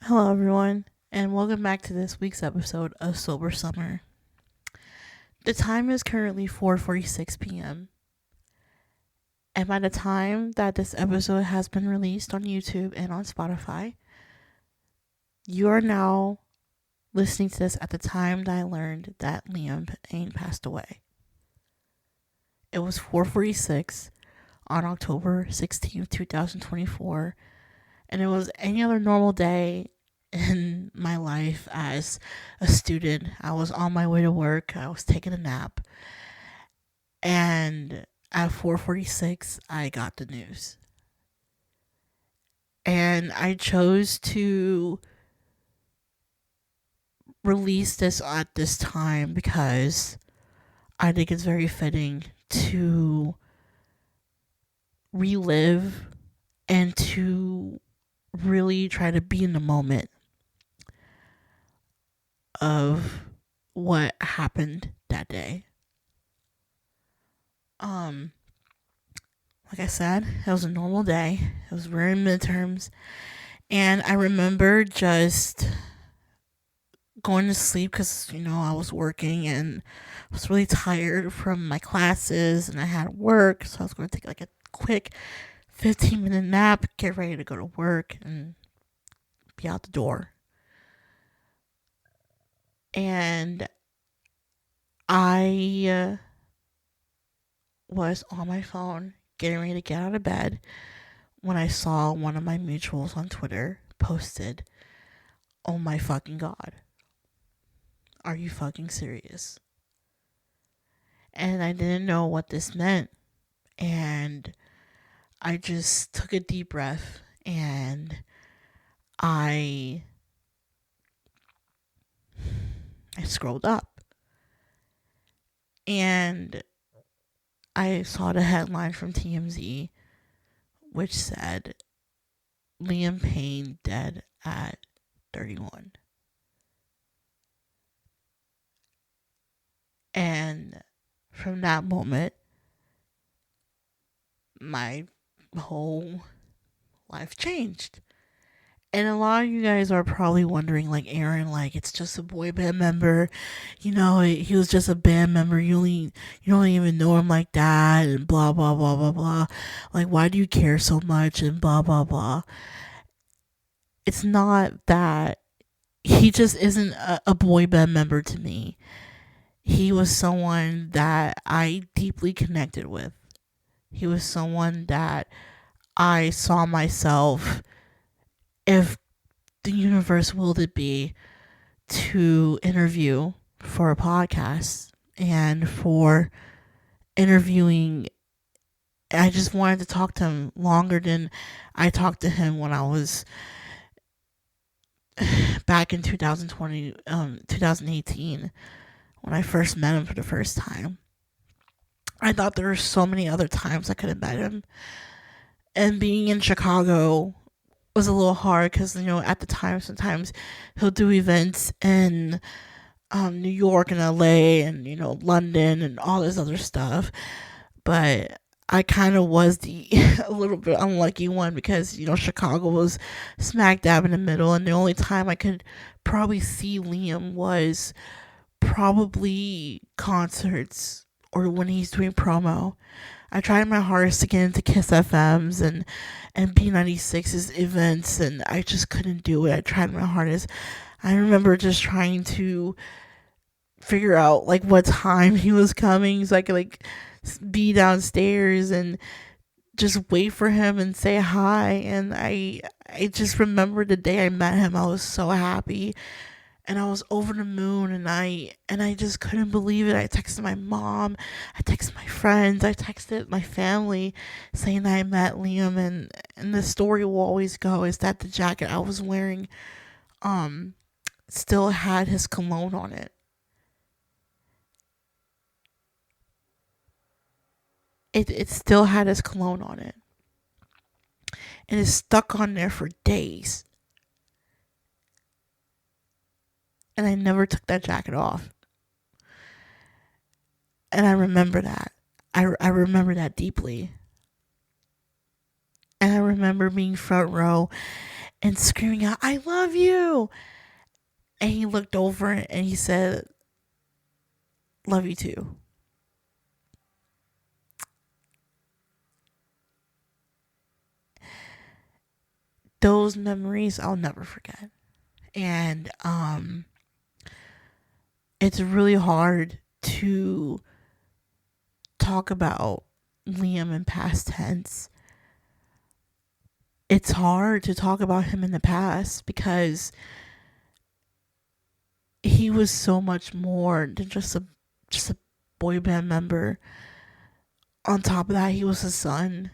Hello, everyone, and welcome back to this week's episode of Sober Summer. The time is currently 4:46 p.m., and by the time that this episode has been released on YouTube and on Spotify, you are now listening to this at the time that I learned that Liam Payne passed away. It was 4:46 on October 16th, 2024, and it was any other normal day in my life as a student. I was on my way to work. I was taking a nap. And at 4:46, I got the news. And I chose to release this at this time because I think it's very fitting to relive and to really try to be in the moment of what happened that day. Like I said, it was a normal day. It was very midterms, and I remember just going to sleep because I was working and I was really tired from my classes and I had work, so I was going to take like a quick 15-minute nap, get ready to go to work, and be out the door. And I was on my phone getting ready to get out of bed when I saw one of my mutuals on Twitter posted, "Oh my fucking god, are you fucking serious?" And I didn't know what this meant, and I just took a deep breath and I scrolled up and I saw the headline from TMZ which said Liam Payne dead at 31. And from that moment, my whole life changed. And a lot of you guys are probably wondering, like, Aaron, like, it's just a boy band member. He was just a band member. You don't even know him like that, and blah, blah, blah, blah, blah. Like, why do you care so much, and blah, blah, blah. It's not that. He just isn't a boy band member to me. He was someone that I deeply connected with. He was someone that I saw myself, if the universe willed it be, to interview for a podcast and for interviewing. I just wanted to talk to him longer than I talked to him when I was back in 2018, when I first met him for the first time. I thought there were so many other times I could have met him. And being in Chicago was a little hard because, at the time, sometimes he'll do events in New York and LA and, London and all this other stuff. But I kind of was the a little bit unlucky one because, Chicago was smack dab in the middle. And the only time I could probably see Liam was probably concerts or when he's doing promo. I tried my hardest to get into Kiss FM's and B96's events, and I just couldn't do it. I tried my hardest. I remember just trying to figure out like what time he was coming so I could like be downstairs and just wait for him and say hi. And I just remember the day I met him, I was so happy and I was over the moon, and I just couldn't believe it. I texted my mom, I texted my friends, I texted my family saying that I met Liam. And the story will always go is that the jacket I was wearing still had his cologne on it. It still had his cologne on it. And it stuck on there for days. And I never took that jacket off. And I remember that. I remember that deeply. And I remember being front row and screaming out, "I love you!" And he looked over and he said, "Love you too." Those memories I'll never forget. And it's really hard to talk about Liam in past tense. It's hard to talk about him in the past because he was so much more than just a boy band member. On top of that, he was a son.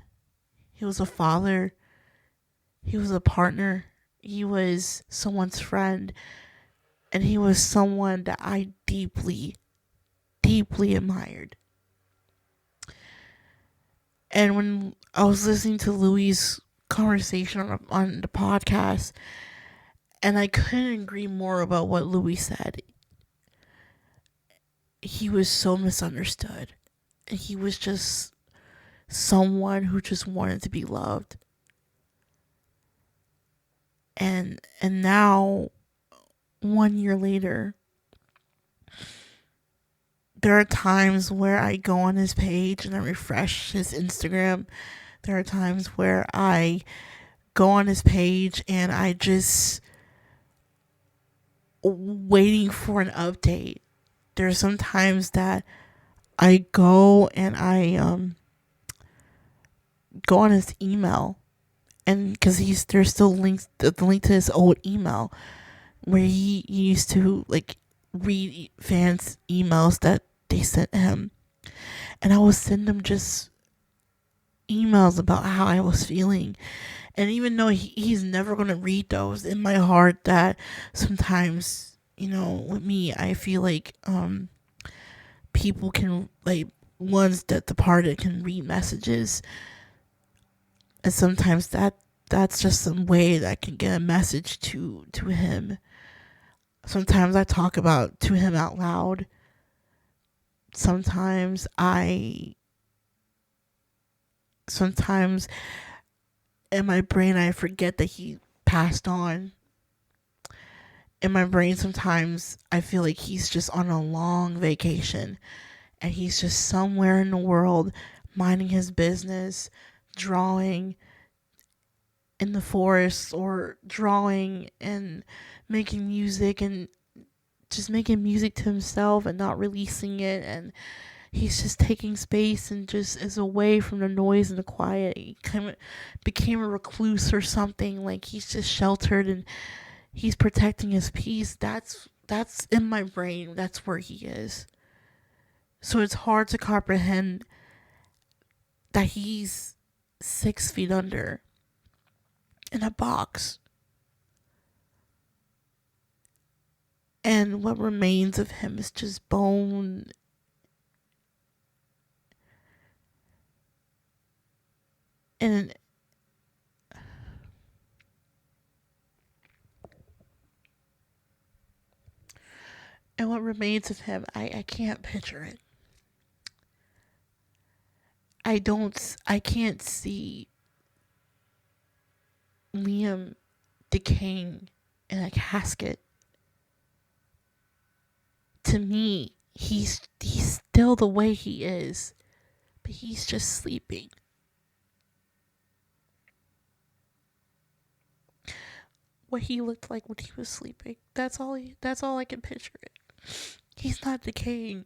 He was a father. He was a partner. He was someone's friend. And he was someone that I deeply, deeply admired. And when I was listening to Louis' conversation on the podcast, and I couldn't agree more about what Louis said. He was so misunderstood. And he was just someone who just wanted to be loved. And now, 1 year later, there are times where I go on his page and I refresh his Instagram. There are times where I go on his page and I just waiting for an update. There are some times that I go and I go on his email, and because there's still links, the link to his old email where he used to like read fans' emails that they sent him, and I would send them just emails about how I was feeling. And even though he's never going to read those, in my heart that sometimes, with me, I feel like people can, like, ones that departed can read messages, and sometimes that's just some way that I can get a message to him. Sometimes I talk about to him out loud. Sometimes in my brain I forget that he passed on. In my brain sometimes I feel like he's just on a long vacation and he's just somewhere in the world minding his business, drawing in the forest or drawing and making music and just making music to himself and not releasing it, and he's just taking space and just is away from the noise and the quiet. He kind of became a recluse or something, like he's just sheltered and he's protecting his peace. That's in my brain. That's where he is. So it's hard to comprehend that he's 6 feet under in a box. And what remains of him is just bone and what remains of him, I can't picture it. I can't see Liam decaying in a casket. To me, he's still the way he is, but he's just sleeping. What he looked like when he was sleeping. That's all I can picture it. He's not decaying.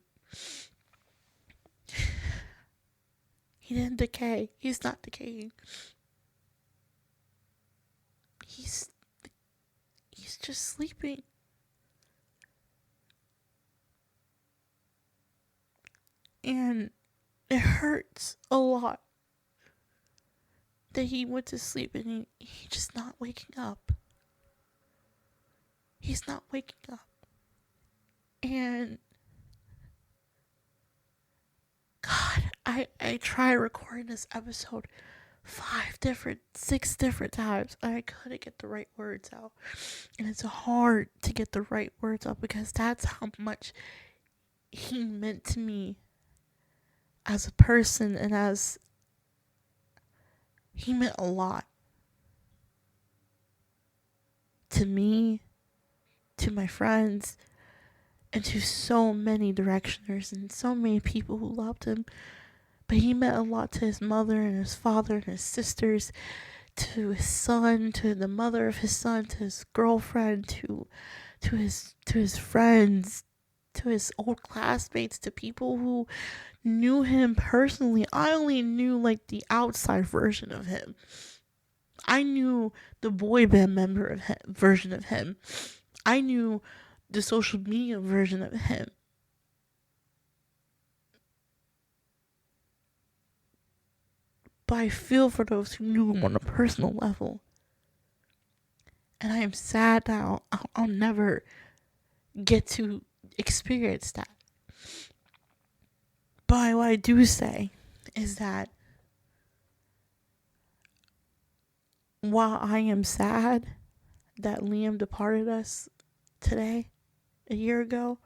He didn't decay. He's not decaying. He's just sleeping. And it hurts a lot that he went to sleep and he just not waking up. He's not waking up. And God, I tried recording this episode 6 different times. I couldn't get the right words out. And it's hard to get the right words out because that's how much he meant to me as a person, and he meant a lot. to me, to my friends, and to so many directioners and so many people who loved him. But he meant a lot to his mother and his father and his sisters, to his son, to the mother of his son, to his girlfriend, to his friends, to his old classmates, to people who knew him personally. I only knew like the outside version of him. I knew the boy band member of him, version of him. I knew the social media version of him. But I feel for those who knew him on a personal level. And I am sad that I'll never get to experience that. But what I do say is that while I am sad that Liam departed us today, a year ago,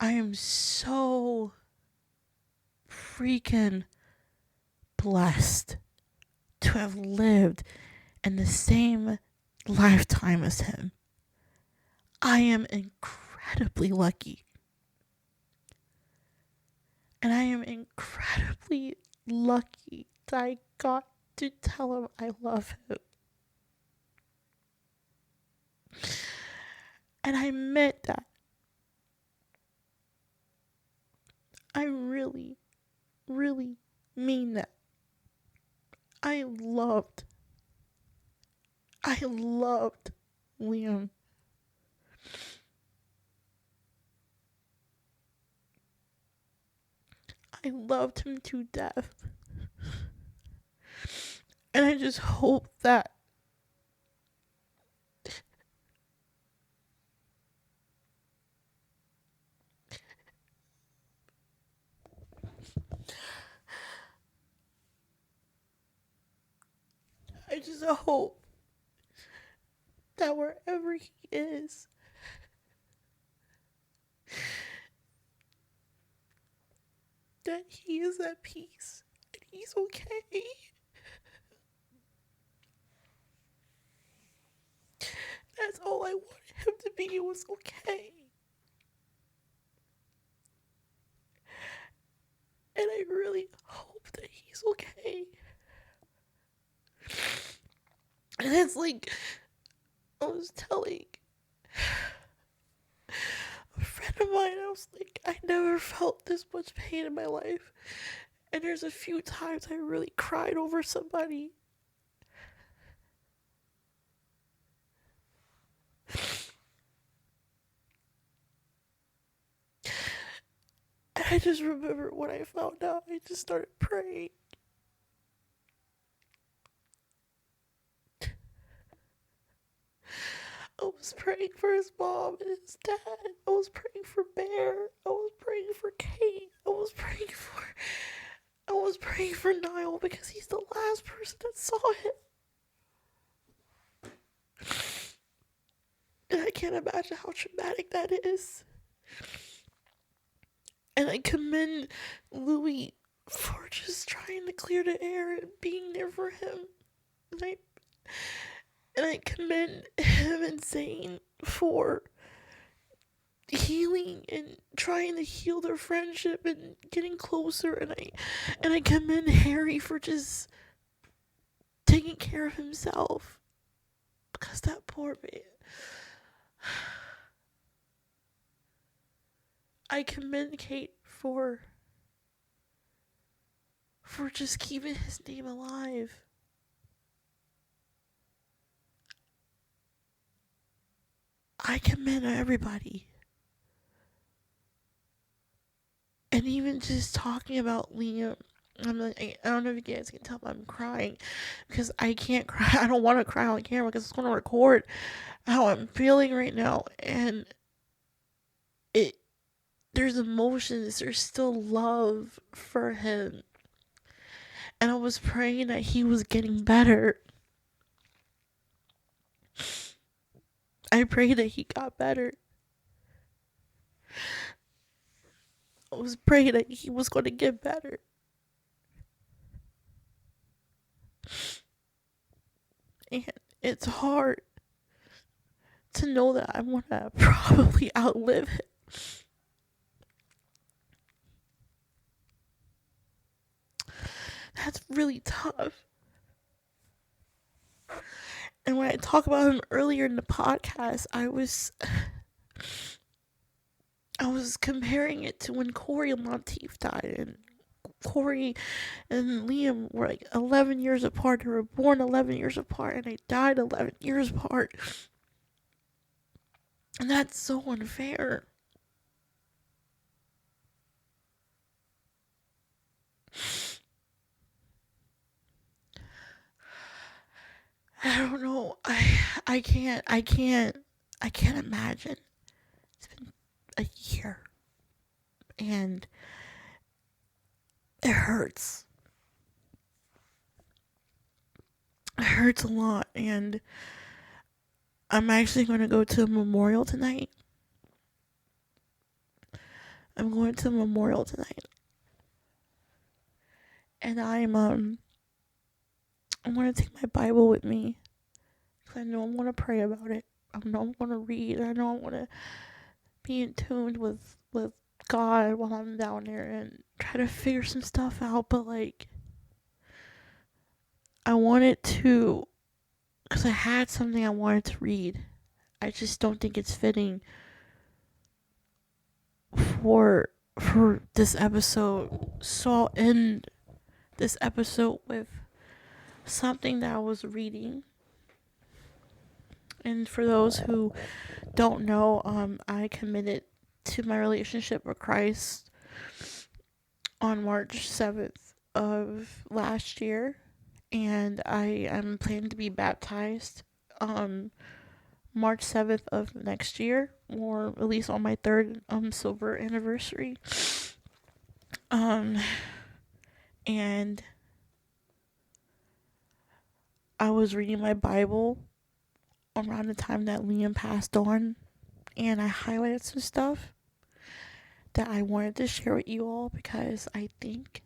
I am so freaking blessed to have lived in the same lifetime as him. I am incredibly lucky. And I am incredibly lucky that I got to tell him I love him. And I meant that. I really, really mean that. I loved Liam. I loved him to death. And I just hope that I just hope that wherever he is, that he is at peace and he's okay. That's all I wanted him to be. It was okay. And I really hope that he's okay. And it's like I was telling a friend of mine, I was like, I never felt this much pain in my life. And there's a few times I really cried over somebody. And I just remember when I found out, I just started praying. I was praying for his mom and his dad. I was praying for Bear. I was praying for Kate. I was praying for Niall because he's the last person that saw him. And I can't imagine how traumatic that is. And I commend Louis for just trying to clear the air and being there for him. And I commend him and Zane for healing and trying to heal their friendship and getting closer. And I commend Harry for just taking care of himself, because that poor man. I commend Kate for just keeping his name alive. I commend everybody. And even just talking about Liam, I'm like, I don't know if you guys can tell, but I'm crying because I can't cry. I don't want to cry on camera because it's going to record how I'm feeling right now. And there's emotions, there's still love for him. And I was praying that he was getting better. I prayed that he got better. I was praying that he was going to get better. And It's hard to know that I want to probably outlive it. That's really tough. And when I talk about him earlier in the podcast, I was comparing it to when Corey and Monteith died, and Corey and Liam were like 11 years apart. They were born 11 years apart, and they died 11 years apart. And that's so unfair. I don't know. I can't imagine. It's been a year, and it hurts. It hurts a lot, and I'm actually going to go to a memorial tonight. I'm going to a memorial tonight, and I'm going to take my Bible with me, because I know I'm going to pray about it. I know I'm going to read. I know I'm going to be in tune with God while I'm down there and try to figure some stuff out. But like, I wanted to, because I had something I wanted to read. I just don't think it's fitting for this episode. So I'll end this episode with something that I was reading. And for those who don't know, I committed to my relationship with Christ on March 7th of last year, and I am planning to be baptized March 7th of next year, or at least on my third silver anniversary. And I was reading my Bible around the time that Liam passed on, and I highlighted some stuff that I wanted to share with you all, because I think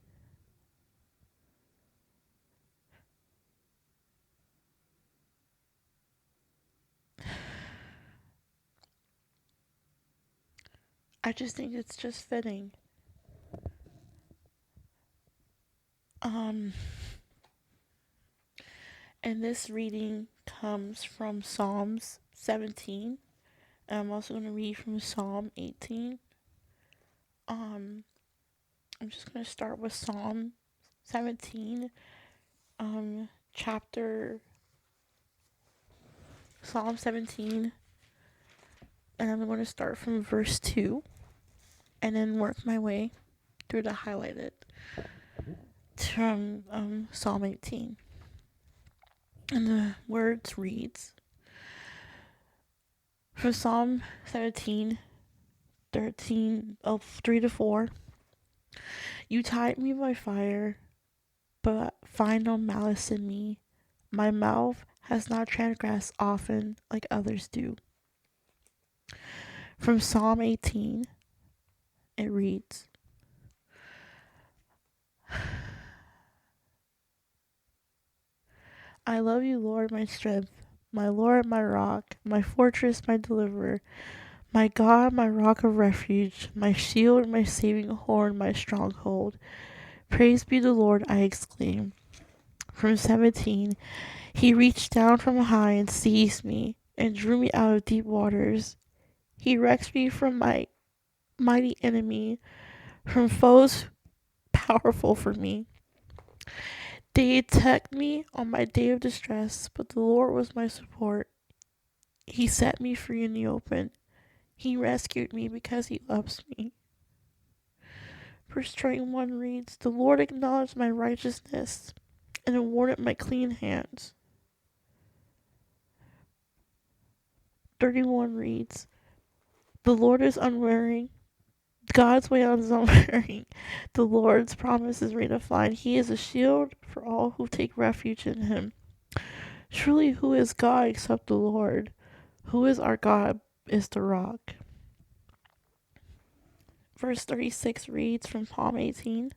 it's just fitting. And this reading comes from Psalms 17. And I'm also going to read from Psalm 18. I'm just going to start with Psalm 17, Psalm 17, and I'm going to start from verse 2, and then work my way through the highlighted from Psalm 18. And the words reads, from Psalm 17, 3 to 4, you tied me by fire, but find no malice in me. My mouth has not transgressed often like others do. From Psalm 18, it reads, I love you, Lord, my strength, my Lord, my rock, my fortress, my deliverer, my God, my rock of refuge, my shield, my saving horn, my stronghold. Praise be the Lord, I exclaim. From 17, he reached down from high and seized me, and drew me out of deep waters. He wrecked me from my mighty enemy, from foes powerful for me. They attacked me on my day of distress, but the Lord was my support. He set me free in the open. He rescued me because he loves me. Verse 21 reads, the Lord acknowledged my righteousness and awarded my clean hands. 31 reads, the Lord is unwearying. God's way is unwearying. The Lord's promise is redefined. He is a shield for all who take refuge in him. Truly, who is God except the Lord? Who is our God is the rock. Verse 36 reads from Psalm 18,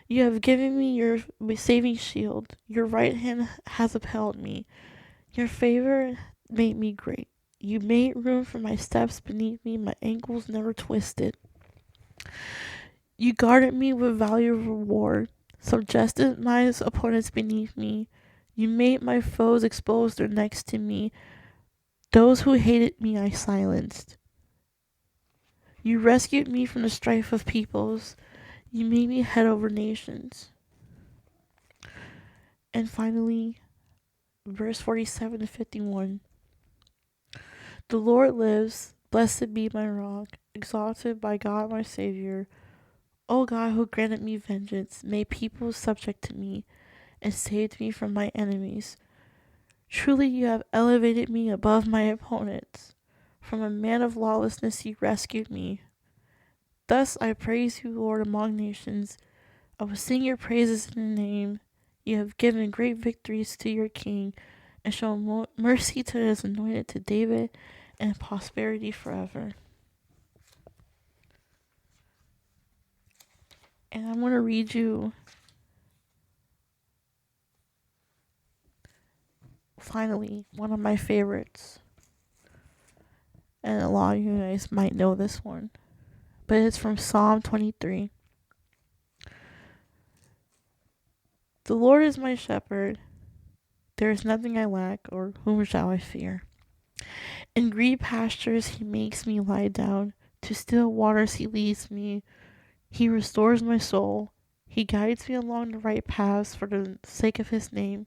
you have given me your saving shield. Your right hand has upheld me. Your favor made me great. You made room for my steps beneath me, my ankles never twisted. You guarded me with valuable reward, suggested my opponents beneath me. You made my foes expose their necks to me. Those who hated me I silenced. You rescued me from the strife of peoples. You made me head over nations. And finally, verse 47 to 51. The Lord lives, blessed be my rock, exalted by God my Savior. O God who granted me vengeance, made people subject to me, and saved me from my enemies. Truly you have elevated me above my opponents. From a man of lawlessness you rescued me. Thus I praise you, Lord, among nations. I will sing your praises in your name. You have given great victories to your king, and shown mercy to his anointed, to David, and prosperity forever. And I'm going to read you, finally, one of my favorites. And a lot of you guys might know this one. But it's from Psalm 23. The Lord is my shepherd. There is nothing I lack, or whom shall I fear? In green pastures he makes me lie down. To still waters he leads me. He restores my soul. He guides me along the right paths for the sake of his name.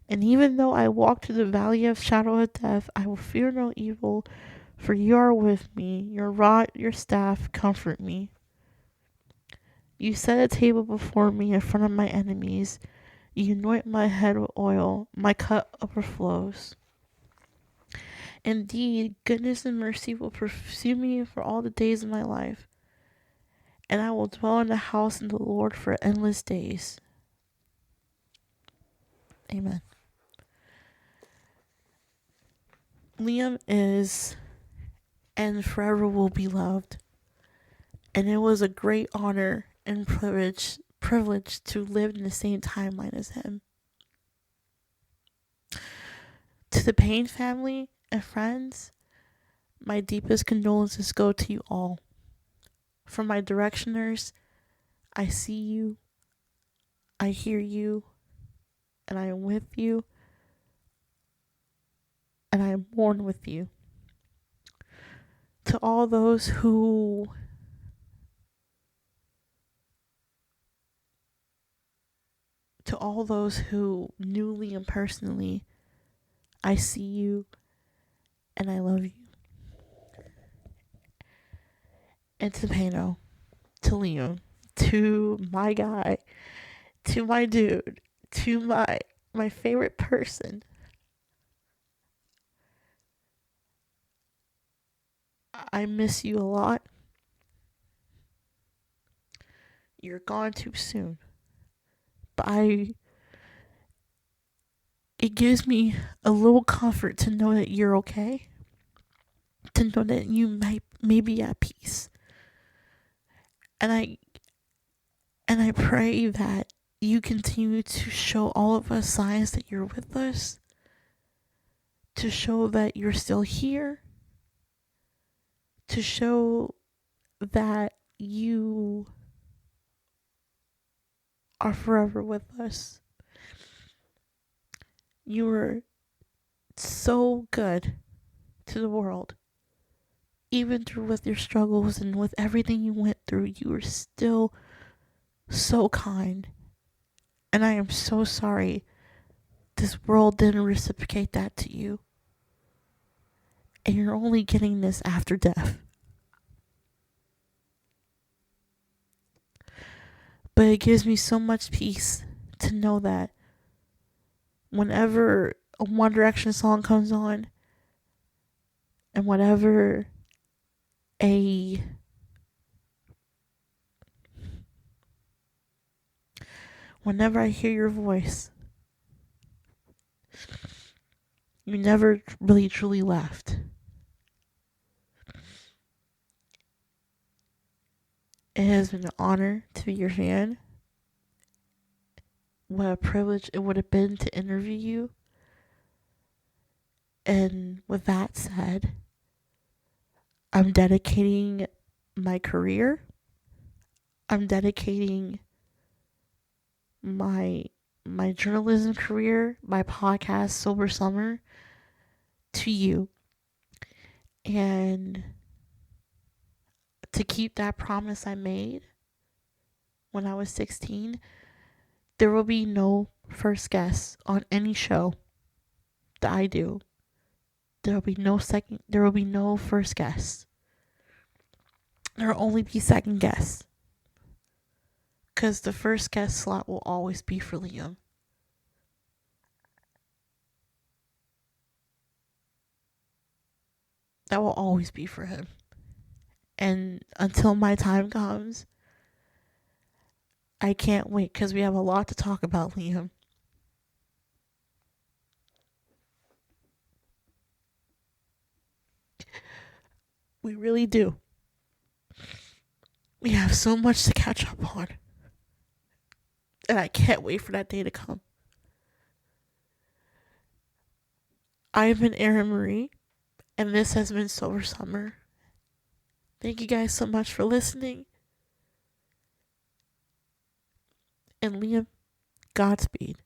And even though I walk through the valley of shadow of death, I will fear no evil, for you are with me. Your rod, your staff comfort me. You set a table before me in front of my enemies. You anoint my head with oil. My cup overflows. Indeed, goodness and mercy will pursue me for all the days of my life, and I will dwell in the house of the Lord for endless days. Amen. Liam is and forever will be loved, and it was a great honor and privilege to live in the same timeline as him. To the Payne family and friends, my deepest condolences go to you all. For my directioners, I see you, I hear you, and I am with you, and I am born with you. To all those who knew Liam personally, I see you and I love you. And to Pano, to Liam, to my guy, to my dude, to my favorite person, I miss you a lot. You're gone too soon. But it gives me a little comfort to know that you're okay. To know that you may be at peace. And I pray that you continue to show all of us signs that you're with us. To show that you're still here. To show that you are forever with us. You were so good to the world. Even through with your struggles and with everything you went through, you were still so kind. And I am so sorry this world didn't reciprocate that to you. And you're only getting this after death. But it gives me so much peace to know that whenever a One Direction song comes on, and whenever I hear your voice, you never really truly left. It has been an honor to be your fan. What a privilege it would have been to interview you. And with that said, I'm dedicating my career. I'm dedicating my my journalism career, my podcast Sober Summer, to you. And to keep that promise I made when I was 16, there will be no first guest on any show that I do. There will be no first guest. There will only be second guests. Because the first guest slot will always be for Liam. That will always be for him. And until my time comes, I can't wait because we have a lot to talk about, Liam. We really do. We have so much to catch up on. And I can't wait for that day to come. I've been Erin Marie, and this has been Sober Summer. Thank you guys so much for listening. And Liam, Godspeed.